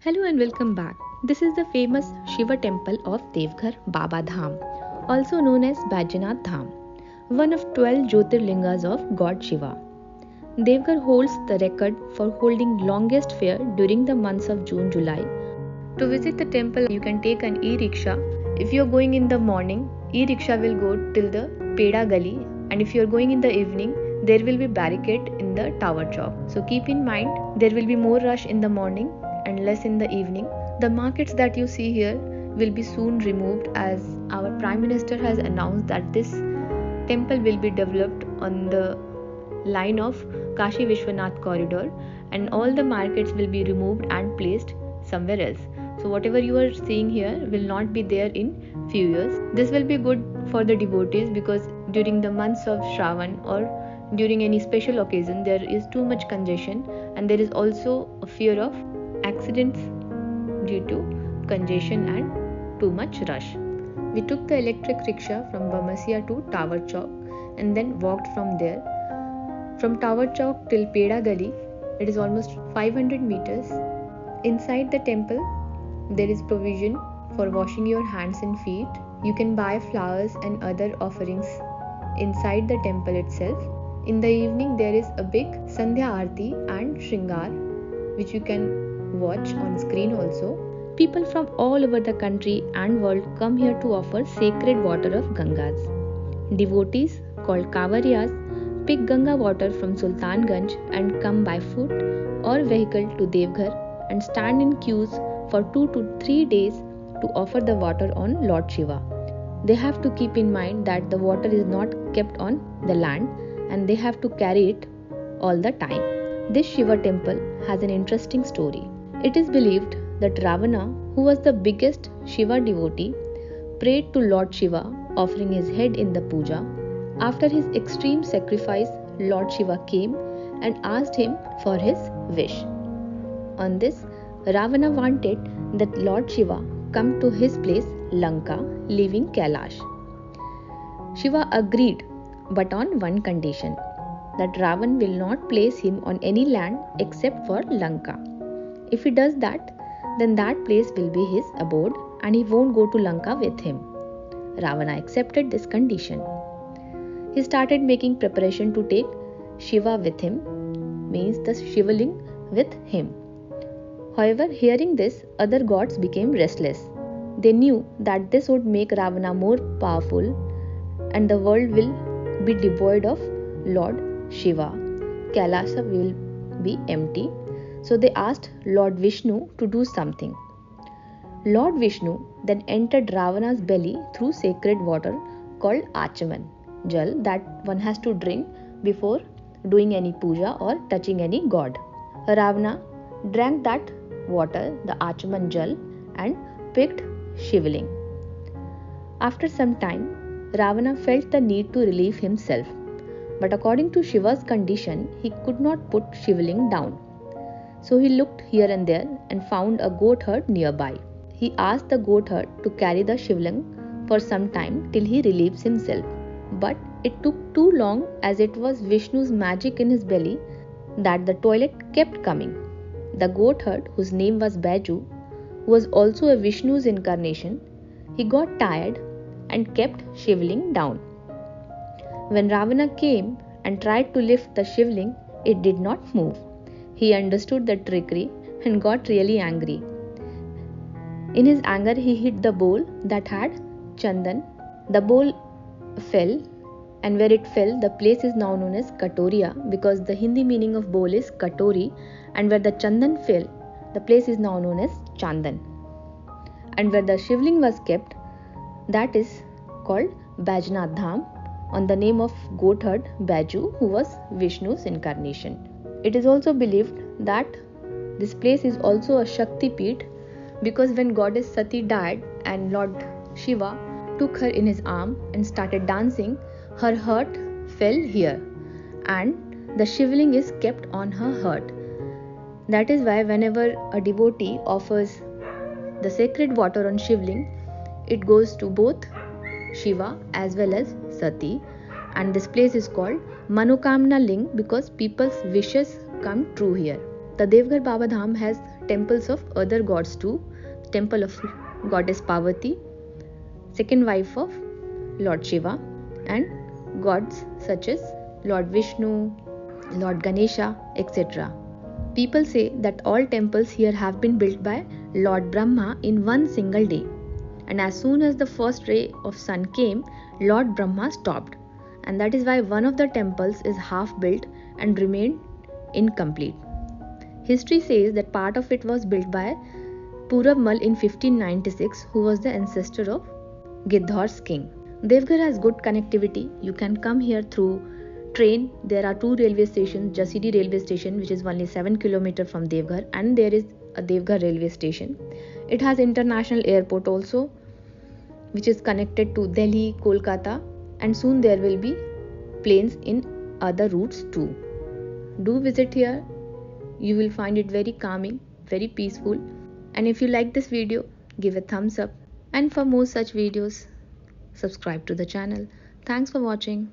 Hello and welcome back. This is the famous Shiva temple of Devghar Baba Dham, also known as Baidyanath Dham, one of 12 Jyotirlingas of God Shiva. Devghar holds the record for holding longest fair during the months of June-July. To visit the temple, you can take an e-rickshaw. If you are going in the morning, e-rickshaw will go till the Peda Gali, and if you are going in the evening, there will be barricade in the Tower Chowk. So keep in mind, there will be more rush in the morning and less in the evening. The markets that you see here will be soon removed, as our Prime Minister has announced that this temple will be developed on the line of Kashi Vishwanath corridor, and all the markets will be removed and placed somewhere else. So whatever you are seeing here will not be there in few years. This will be good for the devotees, because during the months of Shravan or during any special occasion there is too much congestion, and there is also a fear of accidents due to congestion and too much rush. We took the electric rickshaw from Bamasia to Tower Chowk and then walked from there. From Tower Chowk till Peda Gali, it is almost 500 meters. Inside the temple, there is provision for washing your hands and feet. You can buy flowers and other offerings inside the temple itself. In the evening, there is a big Sandhya Aarti and Shringar, which you can watch on screen also. People from all over the country and world come here to offer sacred water of Gangas. Devotees called Kavariyas pick Ganga water from Sultanganj and come by foot or vehicle to Devghar and stand in queues for 2 to 3 days to offer the water on Lord Shiva. They have to keep in mind that the water is not kept on the land and they have to carry it all the time. This Shiva temple has an interesting story. It is believed that Ravana, who was the biggest Shiva devotee, prayed to Lord Shiva, offering his head in the puja. After his extreme sacrifice, Lord Shiva came and asked him for his wish. On this, Ravana wanted that Lord Shiva come to his place Lanka, leaving Kailash. Shiva agreed, but on one condition, that Ravan will not place him on any land except for Lanka. If he does that, then that place will be his abode and he won't go to Lanka with him. Ravana accepted this condition. He started making preparation to take Shiva with him, means the Shivaling with him. However, hearing this, other gods became restless. They knew that this would make Ravana more powerful and the world will be devoid of Lord Shiva. Kailasa will be empty. So they asked Lord Vishnu to do something. Lord Vishnu then entered Ravana's belly through sacred water called Achaman, Jal, that one has to drink before doing any puja or touching any god. Ravana drank that water, the Achaman Jal, and picked Shivaling. After some time, Ravana felt the need to relieve himself. But according to Shiva's condition, he could not put Shivaling down. So he looked here and there and found a goat herd nearby. He asked the goat herd to carry the Shivaling for some time till he relieves himself. But it took too long, as it was Vishnu's magic in his belly that the toilet kept coming. The goat herd, whose name was Baiju, who was also a Vishnu's incarnation, he got tired and kept Shivaling down. When Ravana came and tried to lift the Shivaling, it did not move. He understood the trickery and got really angry. In his anger, he hit the bowl that had Chandan. The bowl fell, and where it fell, the place is now known as Katoriya, because the Hindi meaning of bowl is Katori, and where the Chandan fell, the place is now known as Chandan. And where the Shivling was kept, that is called Baidyanath Dham, on the name of goat herd Baiju, who was Vishnu's incarnation. It is also believed that this place is also a Shakti Peeth, because when goddess Sati died and Lord Shiva took her in his arm and started dancing, her heart fell here and the Shivaling is kept on her heart. That is why whenever a devotee offers the sacred water on Shivaling, it goes to both Shiva as well as Sati, and this place is called Manokamna Ling because people's wishes come true here. The Devghar Baba Dham has temples of other gods too. Temple of goddess Parvati, second wife of Lord Shiva, and gods such as Lord Vishnu, Lord Ganesha, etc. People say that all temples here have been built by Lord Brahma in one single day. And as soon as the first ray of sun came, Lord Brahma stopped. And that is why one of the temples is half built and remained incomplete. History says that part of it was built by Purab Mal in 1596, who was the ancestor of Gidhor's king. Devghar has good connectivity. You can come here through train. There are two railway stations, Jasidi railway station, which is only 7 km from Devghar, and there is a Devghar railway station. It has international airport also, which is connected to Delhi, Kolkata, and soon there will be planes in other routes too. Do visit here. You will find it very calming, very peaceful. And if you like this video, give a thumbs up. And for more such videos, subscribe to the channel. Thanks for watching.